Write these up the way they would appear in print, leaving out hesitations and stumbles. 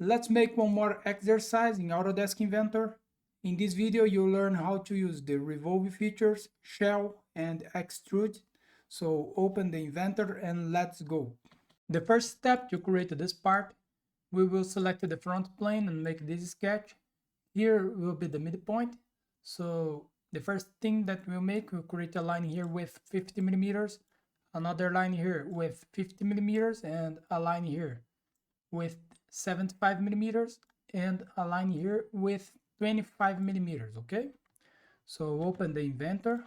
Let's make one more exercise in Autodesk Inventor. In this video, you'll learn how to use the Revolve features, Shell, and Extrude. So open the Inventor and let's go. The first step to create this part, we will select the front plane and make this sketch. Here will be the midpoint. So the first thing that we'll make, we'll create a line here with 50 millimeters, another line here with 50 millimeters, and a line here with 75 millimeters, and a line here with 25 millimeters. Okay, so open the Inventor,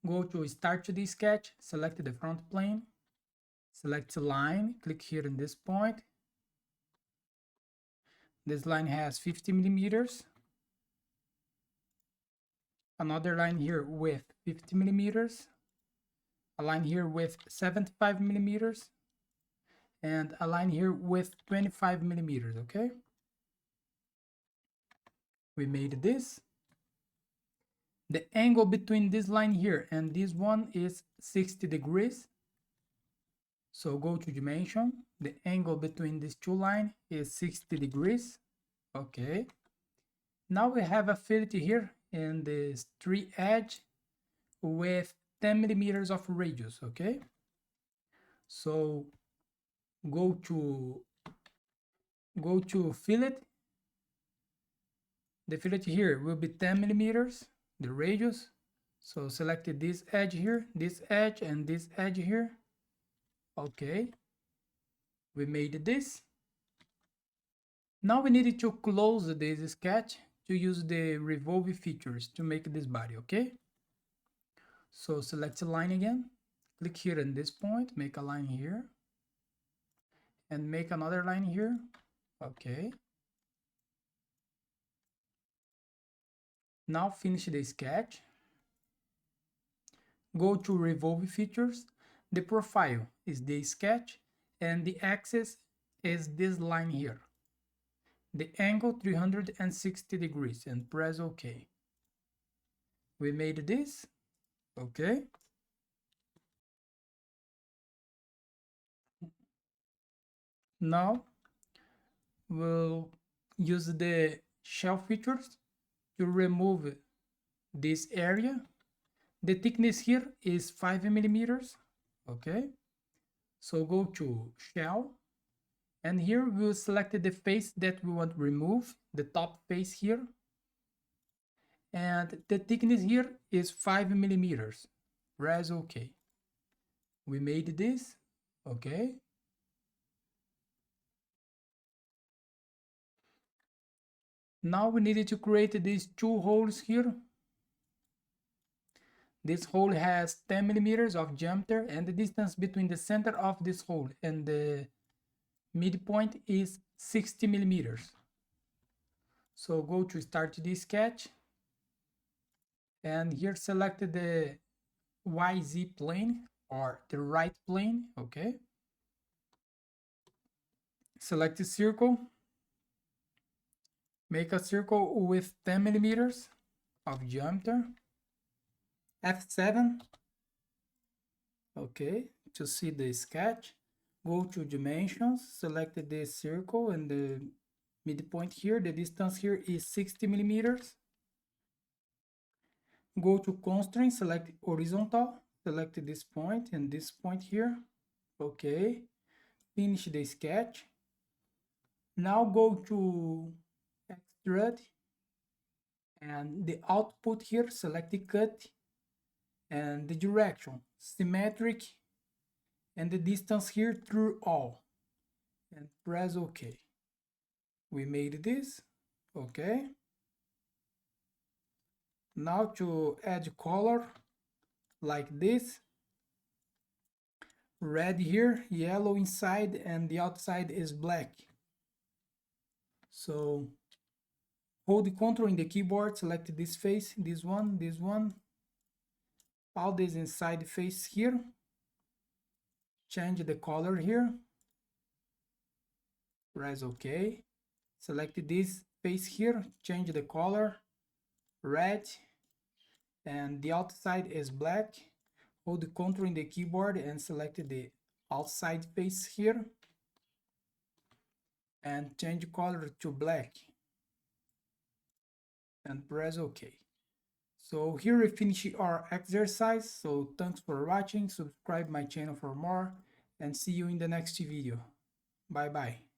go to Start 2D Sketch, select the front plane, select line, click here in this point. This line has 50 millimeters, another line here with 50 millimeters, a line here with 75 millimeters, and a line here with 25 millimeters. Okay, we made this. The angle between this line here and this one is 60 degrees. So go to dimension. The angle between these two lines is 60 degrees. Okay. Now we have a fillet here in this tree edge with 10 millimeters of radius. Okay. So go to fillet. The fillet here will be 10 millimeters, the radius. So select this edge here, this edge, and this edge here. Okay, we made this. Now we need to close this sketch to use the Revolve features to make this body. Okay, so select a line again, click here in this point, make a line here, and make another line here. Okay, now finish the sketch, go to Revolve features. The profile is the sketch and the axis is this line here. The angle 360 degrees, and press OK. We made this. Okay. Now we'll use the shell features to remove this area. The thickness here is 5 millimeters. Okay, so go to shell, and here we'll select the face that we want to remove, the top face here, and the thickness here is 5 millimeters. Press OK. We made this. Okay, now we needed to create these two holes here. This hole has 10 millimeters of diameter, and the distance between the center of this hole and the midpoint is 60 millimeters. So go to Start the Sketch, and here select the YZ plane or the right plane. Okay, select the circle, make a circle with 10 millimeters of diameter. F7. Okay, to see the sketch, go to dimensions, select the circle and the midpoint here. The distance here is 60 millimeters. Go to constraint, select horizontal, select this point and this point here. Okay, finish the sketch. Now go to extrude, and the output here, select the cut and the direction, symmetric, and the distance here through all, and press OK. We made this. Okay, now to add color like this, red here, yellow inside, and the outside is black. So hold the Ctrl in the keyboard, select this face, this one, all this inside face here, change the color here, press OK, select this face here, change the color, red, and the outside is black. Hold the Ctrl in the keyboard and select the outside face here, and change color to black and press OK. So here we finish our exercise. So thanks for watching, subscribe my channel for more, and see you in the next video. Bye bye.